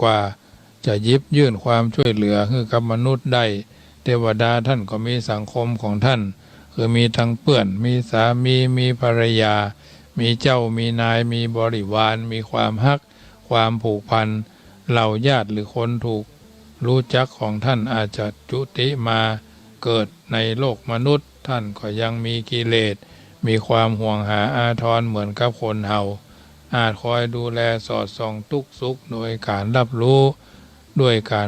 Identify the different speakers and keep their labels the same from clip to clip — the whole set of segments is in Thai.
Speaker 1: กว่าจะหยิบยื่นความช่วยเหลือให้กับมนุษย์ได้เทวดาท่านก็มีสังคมของท่านคือมีทั้งเพื่อนมีสามีมีภรรยามีเจ้ามีนายมีบริวารมีความฮักความผูกพันเหล่าญาติหรือคนถูกรู้จักของท่านอาจจะจุติมาเกิดในโลกมนุษย์ท่านก็ยังมีกิเลสมีความห่วงหาอาทรเหมือนกับคนเฮาอาจคอยดูแลสอดส่องทุกสุขโดยการรับรู้ด้วยกา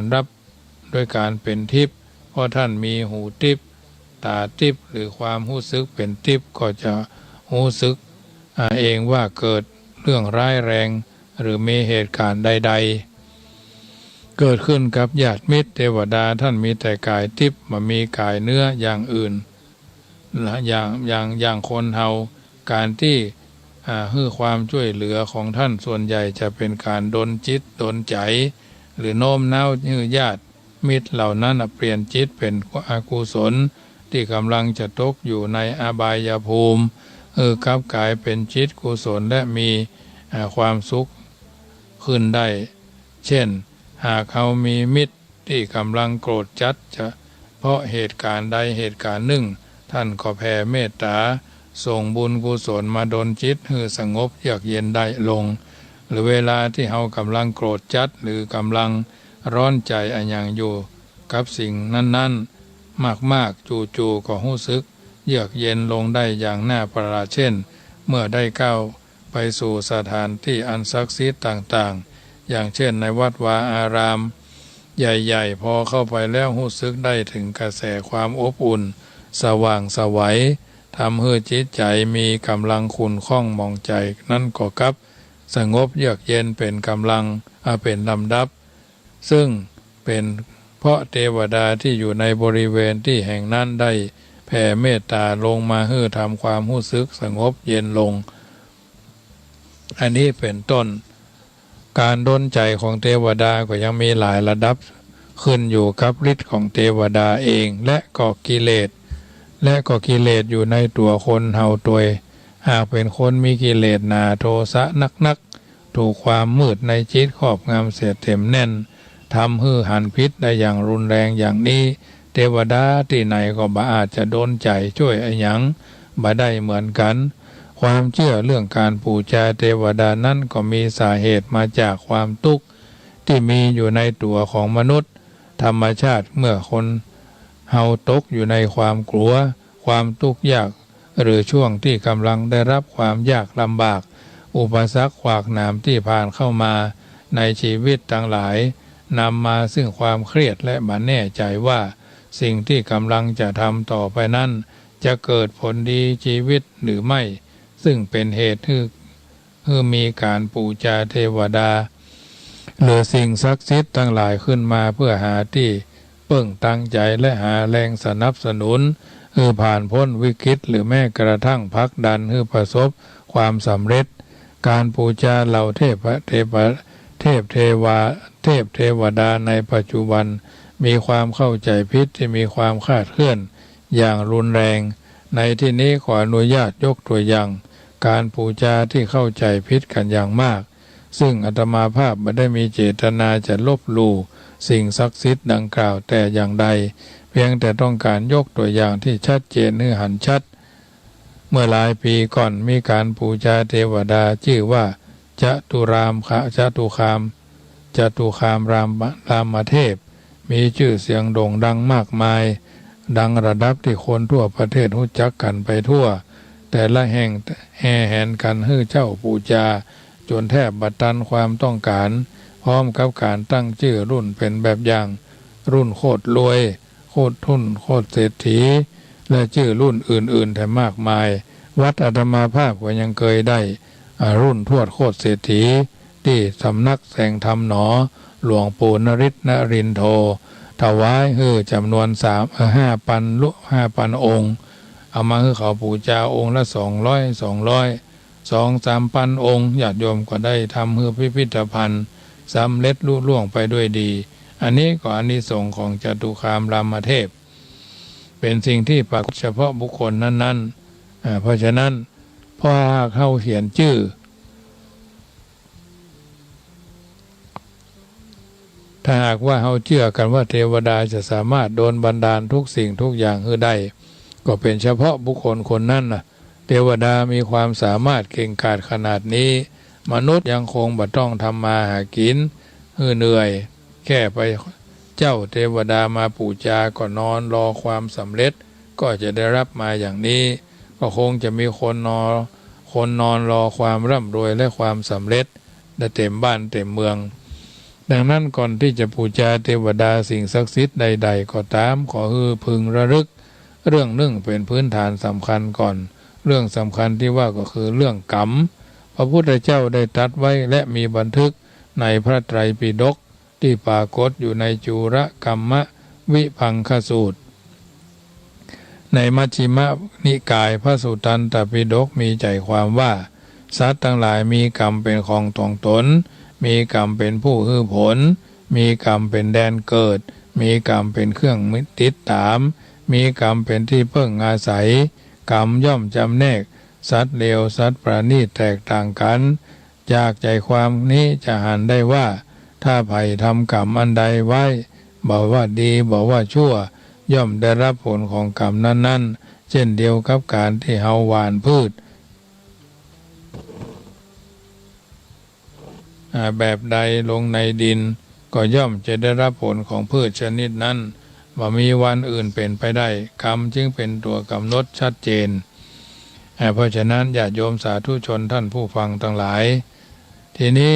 Speaker 1: รเป็นทิพย์เพราะท่านมีหูทิพย์ตาทิพย์หรือความรู้สึกเป็นทิพย์ก็จะรู้สึกเองว่าเกิดเรื่องร้ายแรงหรือมีเหตุการณ์ใดๆเกิดขึ้นกับญาติมิตรเทวดาท่านมีแต่กายทิพย์มามีกายเนื้ออย่างอื่นอย่างคนเฮาการที่ให้ความช่วยเหลือของท่านส่วนใหญ่จะเป็นการดลจิตดลใจหรือโน้มน้าวให้ญาติมิตรเหล่านั้นเปลี่ยนจิตเป็นอกุศลที่กำลังจะตกอยู่ในอบายภูมิกลับกลายเป็นจิตกุศลและมีความสุขขึ้นได้เช่นหากเขามีมิตรที่กำลังโกรธจัดจะเพราะเหตุการณ์ใดเหตุการณ์หนึ่งท่านก็แผ่เมตตาส่งบุญกุศลมาดลจิตให้สงบเยือกเย็นได้ลงหรือเวลาที่เขากำลังโกรธจัดหรือกำลังร้อนใจอย่างอยู่กับสิ่งนั้นๆมากจู่ๆก็รู้สึกเยือกเย็นลงได้อย่างน่าประหลาดเช่นเมื่อได้ก้าวไปสู่สถานที่อันศักดิ์สิทธิ์ต่างๆอย่างเช่นในวัดวาอารามใหญ่ๆพอเข้าไปแล้วรู้สึกได้ถึงกระแสความอบอุ่นสว่างไสวทำให้จิตใจมีกำลังขุ่นข้องมองใจนั่นก็กับสงบเยือกเย็นเป็นกำลังเป็นลำดับซึ่งเป็นเพราะเทวดาที่อยู่ในบริเวณที่แห่งนั้นได้แผ่เมตตาลงมาให้ทำความรู้สึกสงบเย็นลงอันนี้เป็นต้นการดลใจของเทวดาก็ยังมีหลายระดับขึ้นอยู่กับฤทธิ์ของเทวดาเองและก็กิเลสอยู่ในตัวคนเฮาตัวหากเป็นคนมีกิเลสหนาโทสะนักถูกความมืดในจิตครอบงำเสียเต็มแน่นทำให้หันพิษได้อย่างรุนแรงอย่างนี้เทวดาที่ไหนก็บ่อาจจะโดนใจช่วยหยังบ่ได้เหมือนกันความเชื่อเรื่องการบูชาเทวดานั้นก็มีสาเหตุมาจากความทุกข์ที่มีอยู่ในตัวของมนุษย์ธรรมชาติเมื่อคนเฮาตกอยู่ในความกลัวความทุกข์ยากหรือช่วงที่กำลังได้รับความยากลำบากอุปสรรคขวากหนามที่ผ่านเข้ามาในชีวิตทั้งหลายนำมาซึ่งความเครียดและบ่แน่ใจว่าสิ่งที่กำลังจะทำต่อไปนั้นจะเกิดผลดีชีวิตหรือไม่ซึ่งเป็นเหตุให้มีการบูชาเทวดาหรือสิ่งศักดิ์สิทธิ์ทั้งหลายขึ้นมาเพื่อหาที่เพิ่งตั้งใจและหาแรงสนับสนุนให้ผ่านพ้นวิกฤตหรือแม้กระทั่งผลักดันให้ประสบความสำเร็จการบูชาเหล่าเทพเทวดาในปัจจุบันมีความเข้าใจผิดที่มีความคลาดเคลื่อนอย่างรุนแรงในที่นี้ขออนุญาตยกตัวอย่างการบูชาที่เข้าใจผิดกันอย่างมากซึ่งอาตมาภาพไม่ได้มีเจตนาจะลบหลู่สิ่งศักดิ์สิทธิ์ดังกล่าวแต่อย่างใดเพียงแต่ต้องการยกตัวอย่างที่ชัดเจนให้หันชัดเมื่อหลายปีก่อนมีการบูชาเทวดาชื่อว่าจตุคามรามเทพมีชื่อเสียงโด่งดังมากมายดังระดับที่คนทั่วประเทศรู้จักกันไปทั่วแต่ละแห่งแห่แหนกันให้เจ้าบูชาจนแทบบัดตันความต้องการพร้อมกับการตั้งชื่อรุ่นเป็นแบบอย่างรุ่นโคตรรวยโคตรทุนโคตรเศรษฐีและชื่อรุ่นอื่นๆแถมมากมายวัดอาตมาภาพก็ยังเคยได้รุ่นทวดโคตรเศรษฐีที่สำนักแสงธรรมหนอหลวงปู่นฤทธิ์นรินโทถวายจำนวน5,000 องค์เอามาให้เขาบูชาองค์ละ200-3,000 องค์ญาติโยมก็ได้ทำให้พิพิธภัณฑ์สำเร็จลุล่วงไปด้วยดีอันนี้ก็อานิสงส์ของจตุคามรามเทพเป็นสิ่งที่ปรากฏเฉพาะบุคคลนั้นๆเพราะฉะนั้นพอเข้าเขียนชื่อ ถ้าหากว่าเราเชื่อกันว่าเทวดาจะสามารถโดนบันดาลทุกสิ่งทุกอย่างให้ได้ก็เป็นเฉพาะบุคคลคนนั้นนะเทวดามีความสามารถเก่งกาจขนาดนี้มนุษย์ยังคงบ่ต้องทำมาหากินเหนื่อยแค่ไปเจ้าเทวดามาปูจาก็นอนรอความสำเร็จก็จะได้รับมาอย่างนี้ก็คงจะมีคนนอนรอความร่ำรวยและความสำเร็จได้เต็มบ้านเต็มเมืองดังนั้นก่อนที่จะบูชาเทวดาสิ่งศักดิ์สิทธิ์ใดๆก็ตามขอพึงระลึกเรื่องหนึ่งเป็นพื้นฐานสำคัญก่อนเรื่องสำคัญที่ว่าก็คือเรื่องกรรมพระพุทธเจ้าได้ตรัสไว้และมีบันทึกในพระไตรปิฎกที่ปรากฏอยู่ในจุรกัมมวิภังคสูตรในมัชฌิมนิกายพระสุตตันตปิฎกมีใจความว่าสัตว์ทั้งหลายมีกรรมเป็นของตนมีกรรมเป็นผู้ให้ผลมีกรรมเป็นแดนเกิดมีกรรมเป็นเครื่องติดตามมีกรรมเป็นที่พึ่งอาศัยกรรมย่อมจำแนกสัตว์เลวสัตว์ประณีตแตกต่างกันจากใจความนี้จะหันได้ว่าถ้าไผ่ทำกรรมอันใดไว้บอกว่าดีบอกว่าชั่วย่อมได้รับผลของกรรมนั้นๆเช่นเดียวกับการที่เฮาหว่านพืชแบบใดลงในดินก็ย่อมจะได้รับผลของพืชชนิดนั้นว่ามีวันอื่นเป็นไปได้กรรมจึงเป็นตัวกำหนดชัดเจนเพราะฉะนั้นญาติโยมสาธุชนท่านผู้ฟังทั้งหลายทีนี้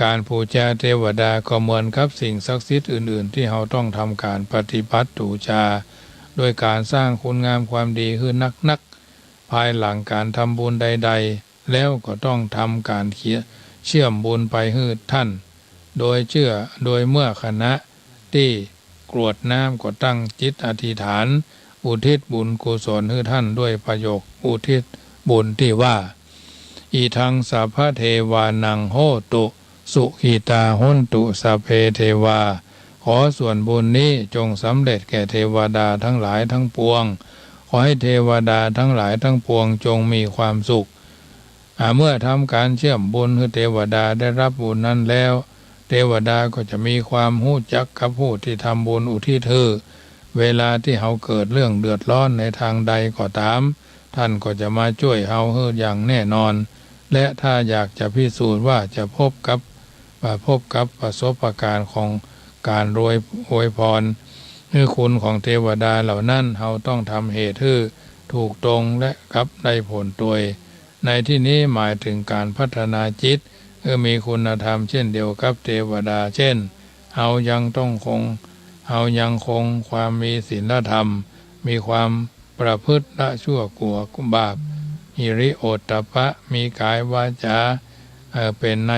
Speaker 1: การบูชาเทวดาก็เหมือนกับสิ่งศักดิ์สิทธิ์อื่นๆที่เราต้องทำการปฏิบัติบูชาโดยการสร้างคุณงามความดีคือนักภายหลังการทำบุญใดๆแล้วก็ต้องทำการเชื่อมบุญไปให้ท่านโดยเมื่อคณะที่กรวดน้ำก็ตั้งจิตอธิษฐานอุทิศบุญกุศลให้ท่านด้วยประโยคอุทิศบุญที่ว่าอีทังสัพพเทวานังโหตุสุขีตาหุนตุสัพเพเทวาขอส่วนบุญนี้จงสำเร็จแก่เทวดาทั้งหลายทั้งปวงขอให้เทวดาทั้งหลายทั้งปวงจงมีความสุขเมื่อทำการเชื่อมบุญให้เทวดาได้รับบุญนั้นแล้วเทวดาก็จะมีความรู้จักกับผู้ที่ทำบุญอุทิศเวลาที่เขาเกิดเรื่องเดือดร้อนในทางใดก็ตามท่านก็จะมาช่วยเขาอย่างแน่นอนและถ้าอยากจะพิสูจน์ว่าจะพบกับประสบการณ์ของการอวยพรคือคุณของเทวดาเหล่านั้นเขาต้องทำเหตุถูกตรงและกับได้ผลโดยในที่นี้หมายถึงการพัฒนาจิตมีคุณธรรมเช่นเดียวกับเทวดาเช่นเขายังคงความมีศีลธรรมมีความประพฤติละชั่วกลัวบาปหิริโอตตัปปะมีกายวาจาเป็นใน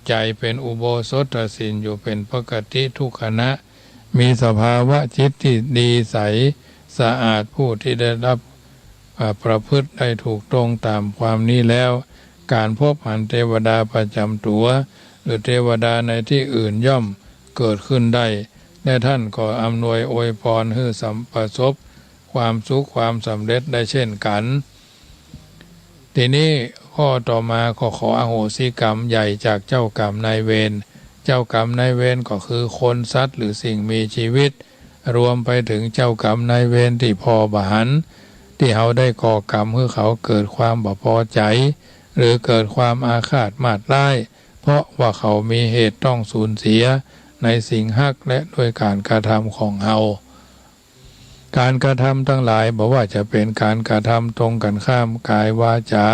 Speaker 1: ใจเป็นอุโบสถศีลอยู่เป็นปกติทุกขณะมีสภาวะจิตที่ดีใสสะอาดผู้ที่ได้รับประพฤติได้ถูกตรงตามความนี้แล้วการพบหันเทวดาประจำตัวหรือเทวดาในที่อื่นย่อมเกิดขึ้นได้และท่านก็อำนวยอวยพรให้ประสบความสุขความสำเร็จได้เช่นกันทีนี้ข้อต่อมาขออโหสิกรรมใหญ่จากเจ้ากรรมนายเวรเจ้ากรรมนายเวรก็คือคนสัตว์หรือสิ่งมีชีวิตรวมไปถึงเจ้ากรรมนายเวรที่พอบหันที่เขาได้ก่อกรรมให้เขาเกิดความบ่พอใจหรือเกิดความอาฆาตมาดร้ายเพราะว่าเขามีเหตุต้องสูญเสียในสิ่งฮักและด้วยการกระทำของเขาการกระทำทั้งหลายบอกว่าจะเป็นการกระทำตรงกันข้ามกายวาจา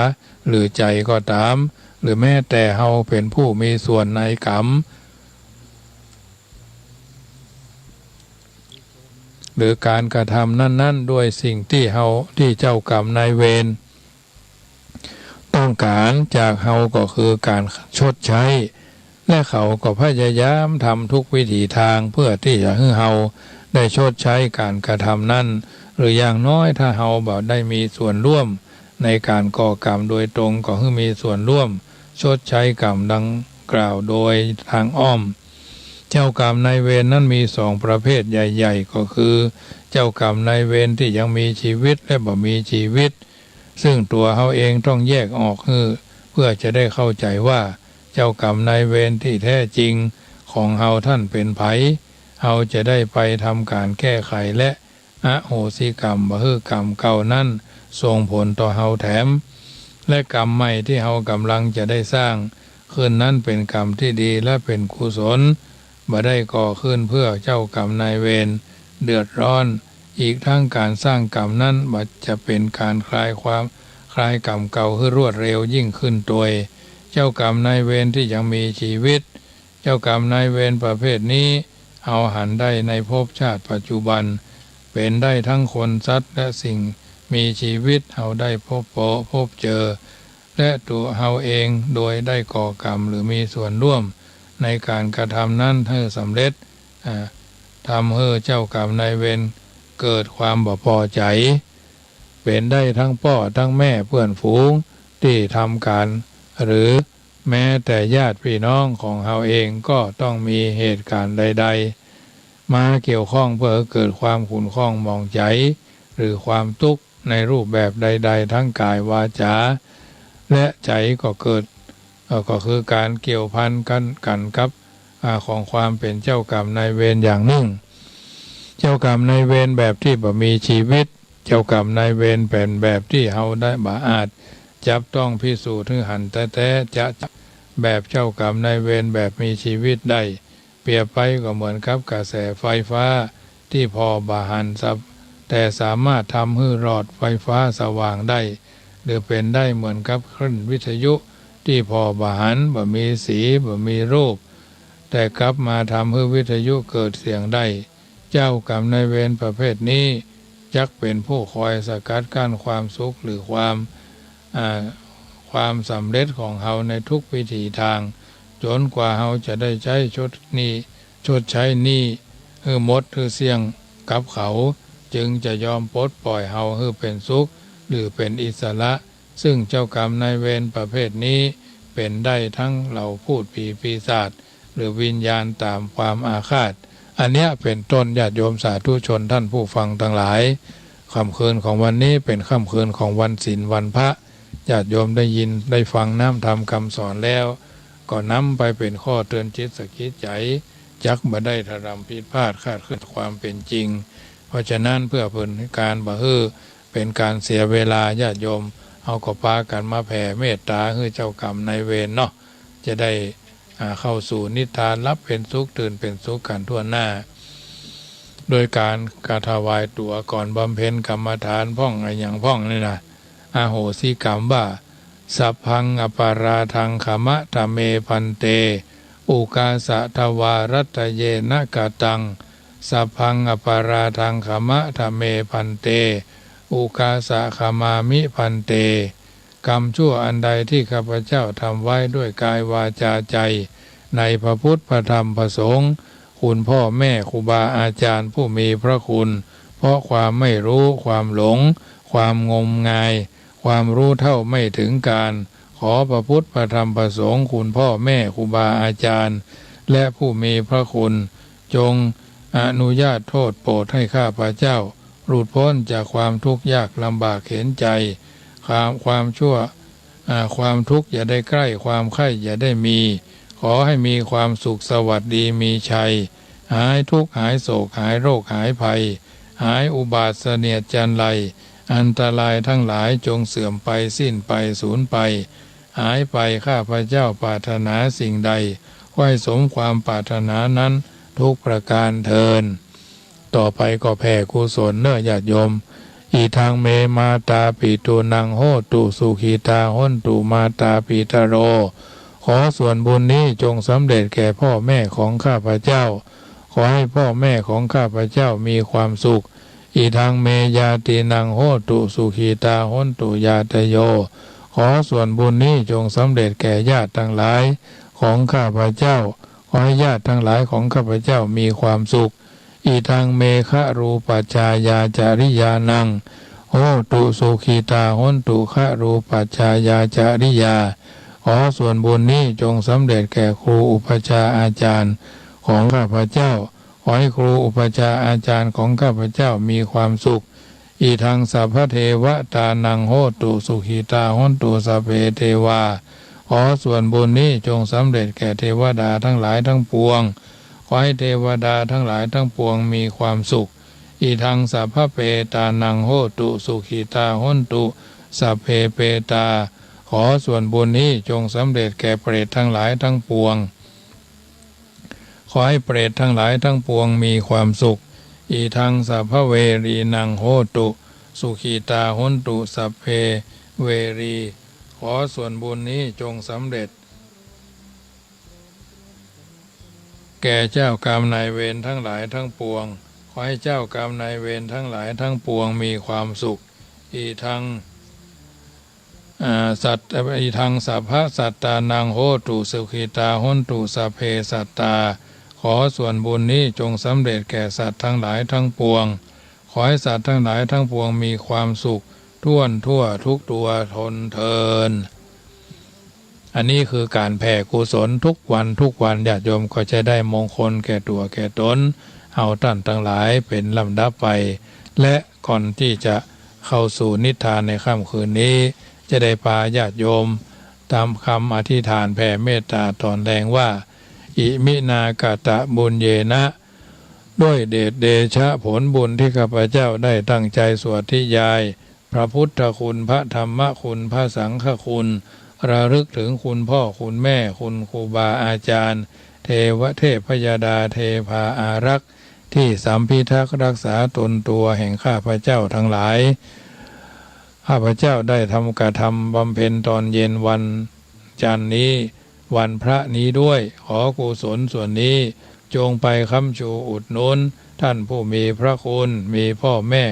Speaker 1: หรือใจก็ตามหรือแม้แต่เราเป็นผู้มีส่วนในกรรมหรือการกระทำนั้นๆด้วยสิ่งที่เจ้ากรรมนายเวรต้องการจากเราก็คือการชดใช้และเขาก็พยายามทำทุกวิถีทางเพื่อที่จะให้เราได้ชดใช้การกระทำนั้นหรืออย่างน้อยถ้าเราได้มีส่วนร่วมในการก่อกรรมโดยตรงก็ให้มีส่วนร่วมชดใช้กรรมดังกล่าวโดยทางอ้อมเจ้ากรรมนายเวรนั้นมีสองประเภทใหญ่ๆก็คือเจ้ากรรมนายเวรที่ยังมีชีวิตและบ่มีชีวิตซึ่งตัวเขาเองต้องแยกออกเพื่อจะได้เข้าใจว่าเจ้ากรรมนายเวรที่แท้จริงข ของเฮาท่านเป็นไผเฮาจะได้ไปทำการแก้ไขและอโหสิกรรมบ่ให้กรรมเก่านั้นส่งผลต่อเฮาแถมและกรรมใหม่ที่เฮากำลังจะได้สร้างขึ้นนั้นเป็นกรรมที่ดีและเป็นกุศลบ่ได้ก่อขึ้นเพื่อเจ้ากรรมนายเวรเดือดร้อนอีกทั้งการสร้างกรรมนั้นบ่จะเป็นการคลายกรรมเก่าให้รวดเร็วยิ่งขึ้นตัวเจ้ากรรมนายเวรที่ยังมีชีวิตเจ้ากรรมนายเวรประเภทนี้เอาหันได้ในภพชาติปัจจุบันเป็นได้ทั้งคนสัตว์และสิ่งมีชีวิตเอาได้พบเจอและตัวเฮาเองโดยได้ก่อกรรมหรือมีส่วนร่วมในการกระทำนั้นให้สำเร็จทำให้เจ้ากรรมนายเวรเกิดความบ่พอใจเป็นได้ทั้งพ่อทั้งแม่เพื่อนฝูงที่ทำการหรือแม้แต่ญาติพี่น้องของเฮาเองก็ต้องมีเหตุการณ์ใดๆมาเกี่ยวข้องเพื่อเกิดความขุ่นข้องหมองใจหรือความทุกข์ในรูปแบบใดๆทั้งกายวาจาและใจก็เกิดก็คือการเกี่ยวพันกันกับของความเป็นเจ้ากรรมนายเวรอย่างหนึ่งเจ้ากรรมนายเวรแบบที่บ่มีชีวิตเจ้ากรรมนายเวรเป็นแบบที่เฮาได้บ่อาจจับต้องพิสูจน์ถึงหันแต่จะแบบเจ้ากรรมนายเวรแบบมีชีวิตได้เปรียบไปก็เหมือนกับกระแสไฟฟ้าที่พอบ่หันซับแต่สามารถทำให้หลอดไฟฟ้าสว่างได้หรือเป็นได้เหมือนกับคลื่นวิทยุที่พอบ่หันบ่มีสีบ่มีรูปแต่กลับมาทำให้วิทยุเกิดเสียงได้เจ้ากรรมนายเวรประเภทนี้จักเป็นผู้คอยสกัดกั้นความสุขหรือความสำเร็จของเฮาในทุกวิถีทางจนกว่าเฮาจะได้ใช้ชดใช้หนี้หมดเสี่ยงกับเขาจึงจะยอมปลดปล่อยเฮาให้เป็นสุขหรือเป็นอิสระซึ่งเจ้ากรรมนายเวรประเภทนี้เป็นได้ทั้งเหล่าพูดผีปีศาจหรือวิญญาณตามความอาฆาตอันเนี้ยเป็นต้นญาติโยมสาธุชนท่านผู้ฟังทั้งหลายค่ำคืนของวันนี้เป็นค่ำคืนของวันศีลวันพระญาติโยมได้ยินได้ฟังน้ำธรรมคำสอนแล้วก็นำไปเป็นข้อเตือนจิตสกิดใจจักบ่ได้ทำผิดพลาดคาดเคลื่อนความเป็นจริงเพราะฉะนั้นเพื่อเพิ่นการบ่ฮื้อเป็นการเสียเวลาญาติโยมเอาก็พากันมาแผ่เมตตาให้เจ้ากรรมนายเวรเนาะจะได้เข้าสู่นิพพานรับเป็นสุขตื่นเป็นสุขกันทั่วหน้าโดยการกระถวายตัวก่อนบำเพ็ญกรรมฐานพ่องอย่างพ่องนี่นะอโหสิกรรมว่าสัพพังอปาราทังขมะทะเมพันเตอุกาสะทวารัตเยนะกะตังสัพพังอปาราทังขมะทะเมพันเตอุกาสะขมามิพันเตกรรมชั่วอันใดที่ข้าพเจ้าทำไว้ด้วยกายวาจาใจในพระพุทธพระธรรมพระสงฆ์คุณพ่อแม่ครูบาอาจารย์ผู้มีพระคุณเพราะความไม่รู้ความหลงความงมงายความรู้เท่าไม่ถึงการขอพระพุทธพระธรรมพระสงฆ์คุณพ่อแม่ครูบาอาจารย์และผู้มีพระคุณจงอนุญาตโทษโปรดให้ข้าพเจ้าหลุดพ้นจากความทุกข์ยากลำบากเข็ญใจความชั่วความทุกข์อย่าได้ใกล้ความไข้อย่าได้มีขอให้มีความสุขสวัสดีมีชัยหายทุกข์หายโศกหายโรคหายภัยหายอุบาทเสนียดจันไรอันตรายทั้งหลายจงเสื่อมไปสิ้นไปสูญไปหายไปข้าพเจ้าปรารถนาสิ่งใดขอให้สมความปรารถนานั้นทุกประการเทินต่อไปก็แผ่กุศลเนื้อญาติโยมอีทางเมมาตาปิตูนังโหตุสุขีตาหนตุมาตาปิตโรขอส่วนบุญนี้จงสำเร็จแก่พ่อแม่ของข้าพเจ้าขอให้พ่อแม่ของข้าพเจ้ามีความสุขอีทางเมยาตินังโหตุสุขีตาหนตุยาตโยขอส่วนบุญนี้จงสำเร็จแก่ญาติทั้งหลายของข้าพเจ้าขอให้ญาติทั้งหลายของข้าพเจ้ามีความสุขอีทางเมฆะรูปัจจายาจาริยานังโหตุสุขีตาหนตุฆะรูปัจจายาจาริยาขอส่วนบุญนี้จงสำเร็จแก่ครูอุปัชฌาย์อาจารย์ของข้าพเจ้าขอให้ครูอุปัชฌาย์อาจารย์ของข้าพเจ้ามีความสุขอีทางสัพพเทวตานังโหตุสุขีตาหนตุสัพเพเทวาข ขอส่วนบุญนี้จงสำเร็จแก่เทวดาทั้งหลายทั้งปวงขอให้เทวดาทั้งหลายทั้งปวงมีความสุขอีทังสัพพเปตานังโหตุสุขิตาหนตุสัพเพเปตาขอส่วนบุญนี้จงสำเร็จแก่เปรตทั้งหลายทั้งปวงขอให้เปรตทั้งหลายทั้งปวงมีความสุขอีทังสัพพเวรีนังโหตุสุขิตาหนตุสัพเพเวรีขอส่วนบุญนี้จงสำเร็จแก่เจ้ากรรมนายเวรทั้งหลายทั้งปวงขอให้เจ้ากรรมนายเวรทั้งหลายทั้งปวงมีความสุขอีทังสัตอีทังสัพพสัตตานังโหตุสุขิตาหนตุสัพเพสัตตาขอส่วนบุญนี้จงสำเร็จแก่สัตว์ทั้งหลายทั้งปวงขอให้สัตว์ทั้งหลายทั้งปวงมีความสุขทั่วทุกตัวทนเทินอันนี้คือการแผ่กุศลทุกวันญาติโยมก็จะได้มงคลแก่ตัวแก่ตนเอาท่านทั้งหลายเป็นลำดับไปและก่อนที่จะเข้าสู่นิทานในค่ำคืนนี้จะได้พาญาติโยมตามคำอธิษฐานแผ่เมตตาตอนแรงว่าอิมินากตะบุญเยนะด้วยเดชเดชะผลบุญที่ข้าพเจ้าได้ตั้งใจสวดทิยายพระพุทธคุณพระธรรมคุณพระสังฆคุณระลึกถึงคุณพ่อคุณแม่คุณครูบาอาจารย์เทวเทพยดาเทพาอารักษ์ที่สัมพิทักษ์รักษาตนตัวแห่งข้าพเจ้าทั้งหลายข้าพเจ้าได้ทำกระทำบำเพ็ญตอนเย็นวันจันทร์นี้วันพระนี้ด้วยขอกุศลส่วนนี้จงไปค้ำชูอุดหนุนท่านผู้มีพระคุณมีพ่อแม่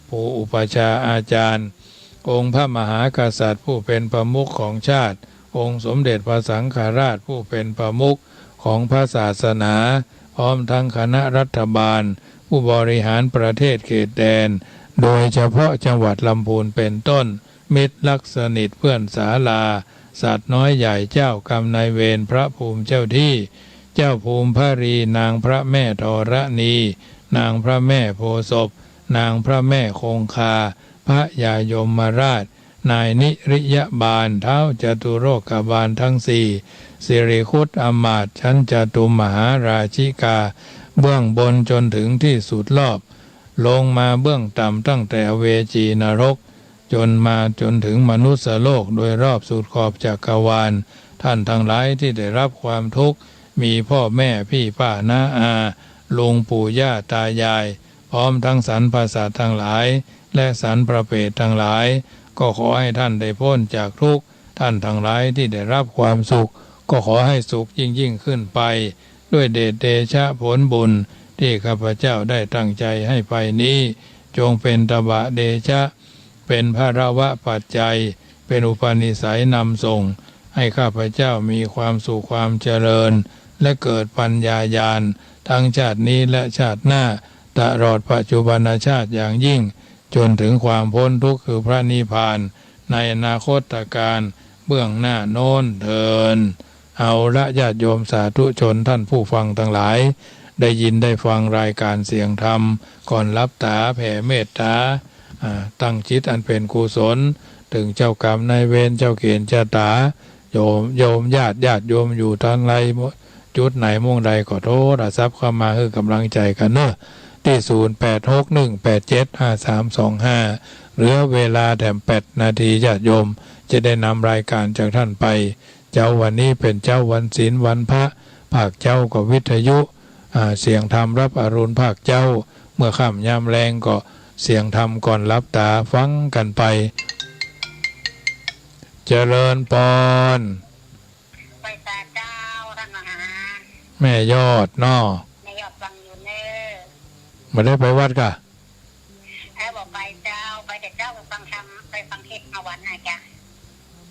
Speaker 1: ผู้อุปชาอาจารย์องค์พระมหากษัตริย์ผู้เป็นประมุขของชาติองค์สมเด็จพระสังฆราชผู้เป็นประมุขของพระศาสนาพร้อมทั้งคณะรัฐบาลผู้บริหารประเทศเขตแดนโดยเฉพาะจังหวัดลำพูนเป็นต้นมิตรลักสนิทเพื่อนศาลาสัตว์น้อยใหญ่เจ้ากรรมนายเวรพระภูมิเจ้าที่เจ้าภูมิพระรีนางพระแม่ธรณีนางพระแม่โพธิ์ศพนางพระแม่คงคาพระยายมราชนายนิริยบาลเท้าจตุโลกบาลทั้งสี่สิริคุตอมาตย์ชั้นจตุมหาราชิกาเบื้องบนจนถึงที่สุดรอบลงมาเบื้องต่ำตั้งแต่เวจีนรกจนถึงมนุษยโลกโดยรอบสุดขอบจักรวาลท่านทั้งหลายที่ได้รับความทุกข์มีพ่อแม่พี่ป้าน้าอาลุงปู่ย่าตายายพร้อมทั้งสรรพสัตว์ทั้งหลายและสรรพเปรตทั้งหลายก็ขอให้ท่านได้พ้นจากทุกข์ท่านทั้งหลายที่ได้รับความสุขก็ขอให้สุขยิ่งขึ้นไปด้วยเดชเดชะผลบุญที่ข้าพเจ้าได้ตั้งใจให้ไปนี้จงเป็นตบะเดชะเป็นภาระวะปัจจัยเป็นอุปนิสัยนำส่งให้ข้าพเจ้ามีความสุขความเจริญและเกิดปัญญาญาณทั้งชาตินี้และชาติหน้าตลอดปัจจุบันชาติอย่างยิ่งจนถึงความพ้นทุกข์คือพระนิพพานในอนาคตการเบื้องหน้าโน้นเทินเอาละญาติโยมสาธุชนท่านผู้ฟังทั้งหลายได้ยินได้ฟังรายการเสียงธรรมก่อนรับตาแผ่เมตตาตั้งจิตอันเป็นกุศลถึงเจ้ากรรมนายเวรเจ้าเกณฑ์เจ้าตาโยมญาติโยมอยู่ทางไรจุดไหนมุ่งใดก็โทรศัพท์เข้ามาคือกำลังใจกันเนอะที่0861875325เหลือเวลาแถม8 นาทีญาติโยมจะได้นำรายการจากท่านไปเจ้าวันนี้เป็นเจ้าวันศีลวันพระภาคเจ้าก็วิทยุเสียงธรรมรับอรุณภาคเจ้าเมื่อค่ำยามแรงก็เสียงธรรมก่อนรับตาฟังกันไปเจริญพร
Speaker 2: ไปตาเจ้าท่านมหา
Speaker 1: แม่ยอดนอ
Speaker 2: แม่ยอดฟังอยู่เนอ
Speaker 1: มาได้ไปวัดกะ
Speaker 2: บอกไปเจ้าไปแต่เจ้าไปฟังธรรมไปฟังเทศน์เอาวันนะจ๊ะ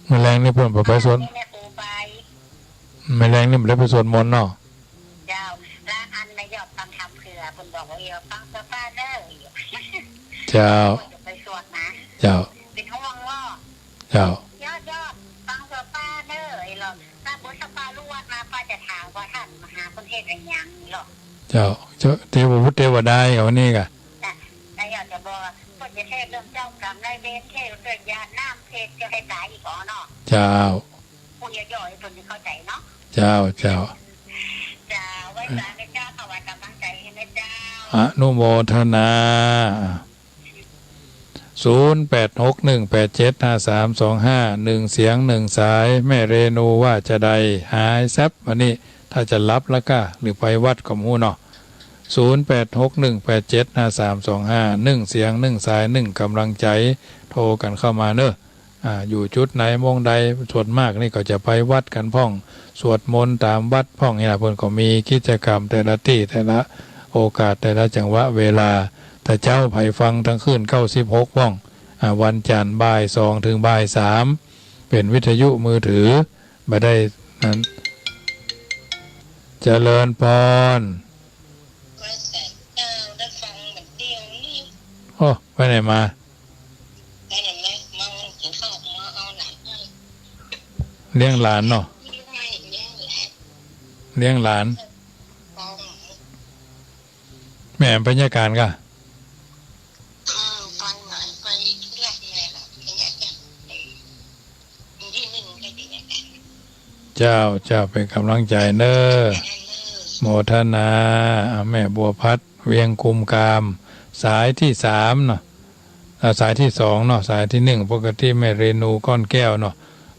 Speaker 1: แม่แรงนี่เพิ่นไปสวนแม่แรงนี่ไม่ได้ไปสวนมนต์เนาะ
Speaker 2: เจ้าแล้วอันแม่ยอดฟังธรรมเผื่อเพิ่นบอกว่าฟังเสื้อผ้าเด้อ
Speaker 1: เจ้า
Speaker 2: ไปสวดนะ
Speaker 1: เจ้า
Speaker 2: เป็นห่วงว่า
Speaker 1: เจ้าย
Speaker 2: อดฟังเสื้อผ้าเด้อไอ้หรอกถ้าบุษปาลวดมาป้าจะถามว่าท่านมหาคนเทศอะไรยังนี่หรอก
Speaker 1: เจ้าเทวพุทธเทวดาเอานี่กะ
Speaker 2: นายอยากจะบอกคนจะเทศเรื่องเจ้ากรรมนายเวรเทศเรื่องญาติน้ำเทศจะให้ตายอีกอ๋อเนาะ
Speaker 1: เจ้า
Speaker 2: ผู้ ย่อยๆคนที่เข้าใจเนาะ
Speaker 1: เจ้าเจ้า
Speaker 2: จะไว้ใจแม่เจ้าถวายกำลังใจให้แม่เจ้า
Speaker 1: อนุโมทนา0861875325เสียง1สายแม่เรนูว่าจะใดหายแซบวันนี้ถ้าจะรับแล้วก็หรือไปวัดกับหมู่เนาะ0861875325เสียง1สาย1กำลังใจโทรกันเข้ามาเนอะอยู่จุดไหนมองใดส่วนมากนี่ก็จะไปวัดกันพ่องสวดมนต์ตามวัดพ่องนี่นะเพิ่นก็มีกิจกรรมแต่ละที่แต่ละโอกาสแต่ละจังหวะเวลาแต่เจ้าไผ่ฟังทั้งคืน96ว่องวันจันทร์บ่าย2ถึงบ่าย3เป็นวิทยุมือถือบ่ได้นั้นเจริญพร
Speaker 2: ได้ฟังแบบเดียวนี่
Speaker 1: โอ้ไปไหนมา
Speaker 2: ได้เห็นไหมมากินข้าวมาเอาหนัง
Speaker 1: เลี้ยงหลานเนาะเลี้ยงหลานแม่บรรยากาศก็เจ้าเป็นกำลังใจเนอโมทนาแม่บัวพัดเวียงคุมกามสายที่3เนาะสายที่2เนาะสายที่1ปกติแม่เรนูก้อนแก้วเนาะ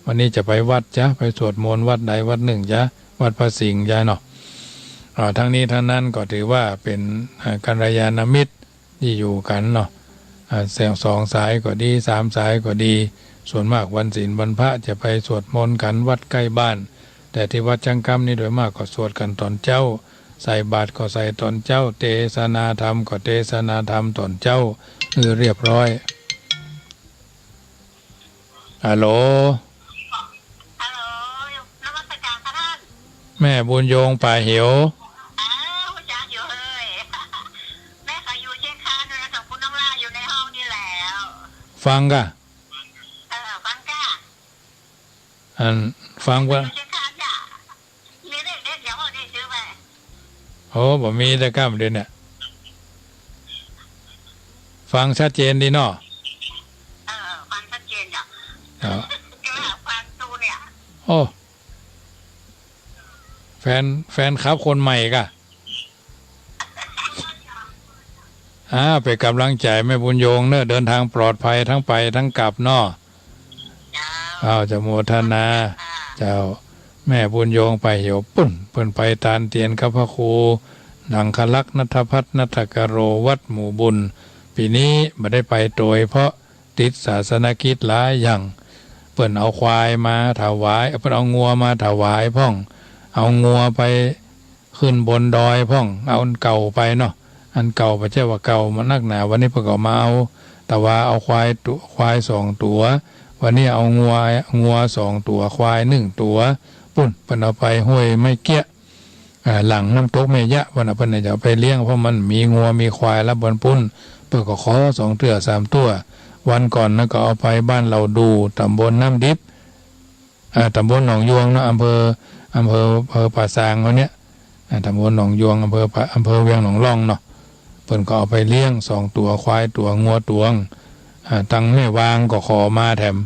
Speaker 1: วันนี้จะไปวัดจ้ะไปสวดมนต์วัดใดวัดหนึ่งจ้ะวัดพระสิงห์จ้ะเนาะทั้งนี้ทั้งนั้นก็ถือว่าเป็นกัลยาณมิตรที่อยู่กันเนาะ2สายก็ดี3สายก็ดีส่วนมากวันศีลวันพระจะไปสวดมนต์กันวัดใกล้บ้านแต่ที่วัดจังกำนี่โดยมากก็สวดกันตอนเจ้าใส่บาตรก็ใส่ตอนเจ้าเทศนาธรรมก็เทศนาธรรมตอนเจ้าเรียบร้อยฮัลโหล
Speaker 2: นมัสการพระท่าน
Speaker 1: แม่บุญโยงป่าเหว
Speaker 2: จ้าอยู่เลยแม่ก็อยู่เชียงคานด้วยกับคุณน้องล่าอยู่ในห้องนี่แล้ว
Speaker 1: ฟังกะ
Speaker 2: ฟังก้า
Speaker 1: ฟังว่า
Speaker 2: มีเด็กเดี๋ยวเอาเด็กซื้อไป
Speaker 1: โอ้บ่มีแต่ก้ามเดือนเนี่ยฟังชัดเจนดีเนาะ
Speaker 2: ฟังชัดเจนจ้ะฟังตูเนี่ย
Speaker 1: โอ้แฟนครับคนใหม่กะเป็นกำลังใจแม่บุญโยงเนอะเดินทางปลอดภัยทั้งไปทั้งกลับเนาะจะโมทนาเจ้าแม่บุญโยงไปเหี่ยวปุ่นเพิ่นไปตานเตียนกับพระครูดังคลักษ์ณัฐพัฒน์ณัฐกโรวัดหมู่บุญปีนี้ไม่ได้ไปโดยเพราะติดศาสนกิจหลายอย่างเพิ่นเอาควายมาถวายเพิ่นเอางัวมาถวายพ่องเอางัวไปขึ้นบนดอยพ่องเอาอันเก่าไปเนาะอันเก่าไม่ใช่ว่าเก่ามันนักหนาวันนี้เพิ่นก็มาเอาแต่ว่าเอาควาย2ตัววันนี้เอางัว2ตัวควาย1ตัวปุ่นเพิ่นเอาไปห้วยไม่เกี้ยหลังน้ำตกแม่ยะวันเพิ่นจะเอาไปเลี้ยงเพราะมันมีงัวมีควายแล้วบนปุ่นเพิ่นก็ขอ2ตัว3ตัววันก่อนนะก็เอาไปบ้านเราดูตำบลน้ำดิบตำบลหนองยวงเนาะอำเภอป่าซางเขาเนี้ยตำบลหนองยวงอำเภอเวียงหนองร่องเนาะเพิ่นก็เอาไปเลี้ยง2ตัวควายตัวงัวตัวตังแม่วางก็ขอมาแถม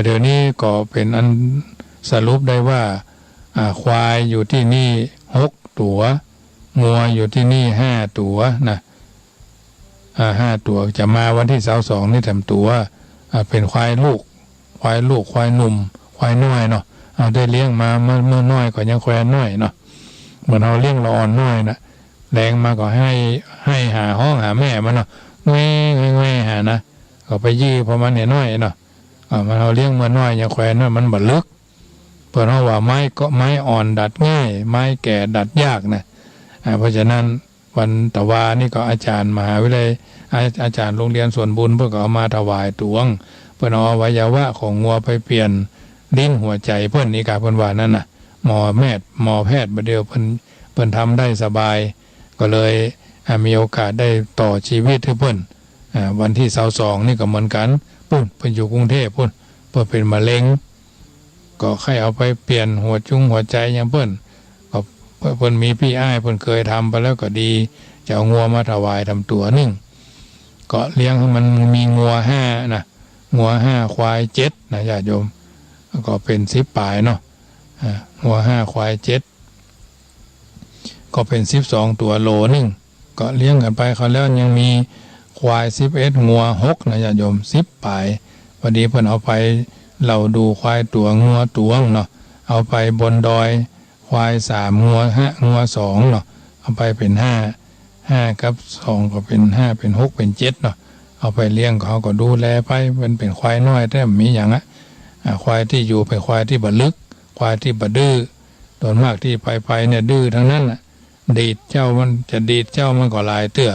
Speaker 1: เดี๋ยวนี้ก็เป็นอันสรุปได้ว่าควายอยู่ที่นี่6ตัวงัวอยู่ที่นี่5ตัวนะ5ตัวจะมาวันที่22นี่แถมตัวเป็นควายลูกควายหนุ่มควายน้อยเนาะเอาได้เลี้ยงมาเมื่อน้อยก็ยังควายน้อยเนาะเหมือนเราเลี้ยงละอ่อนน้อยนะแรงมาก็ให้หาห้องหาแม่มันเนาะแง่หานะก็ไปยี่พอมันเนี่ยน้อยเนาะมันเราเลี้ยงเมื่อน้อยยังควายน้อยมันบ่ลึกเพื่อเราว่าไม้อ่อนดัดง่ายไม้แก่ดัดยากนะเพราะฉะนั้นวันตะวานี่ก็อาจารย์มหาวิทยาลัยอาจารย์โรงเรียนส่วนบุญเพื่อก็เอามาถวายตวงเพื่อเอาอวัยวะของงัวไปเปลี่ยนลิ้นหัวใจเพื่อนนี่กาเพื่อนว่านั่นน่ะหมอแพทย์ประเดี๋ยวเพื่อนทำได้สบายก็เลยมีโอกาสได้ต่อชีวิตให้เพื่อนวันที่22นี่ก็เหมือนกันเพื่อนอยู่กรุงเทพเพื่อนเป็นมะเร็งก็ให้เอาไปเปลี่ยนหัวใจอย่างเพื่อนมีพี่อ้ายเพิ่นเคยทำไปแล้วก็ดีจะเอางัวมาถวายทำตัวนึงก็เลี้ยงให้มันมีงัว5นะงัว5ควาย7นะญาติโยมก็เป็น10ปลายเนาะ วัว5ควาย7ก็เป็น12ตัวโลนึงก็เลี้ยงกันไปเขาแล้วยังมีควาย11งัว6นะญาติโยม10ปลายพอดีเพิ่นเอาไปเราดูควายตัวงัวตวงเนาะเอาไปบนดอยควาย3งัว5งัว2เนาะเอาไปเป็น5กับ2ก็เป็น5เป็น6เป็น7เนาะเอาไปเลี้ยงเขาก็ดูแลไปมันเป็นควายน้อยแต่มีอย่างควายที่อยู่เป็นควายที่บ่ลึกควายที่บ่ดื้อโดยมากที่ไปเนี่ยดื้อทั้งนั้นดีดเจ้ามันจะดีดเจ้ามันก็ลายเตื้อ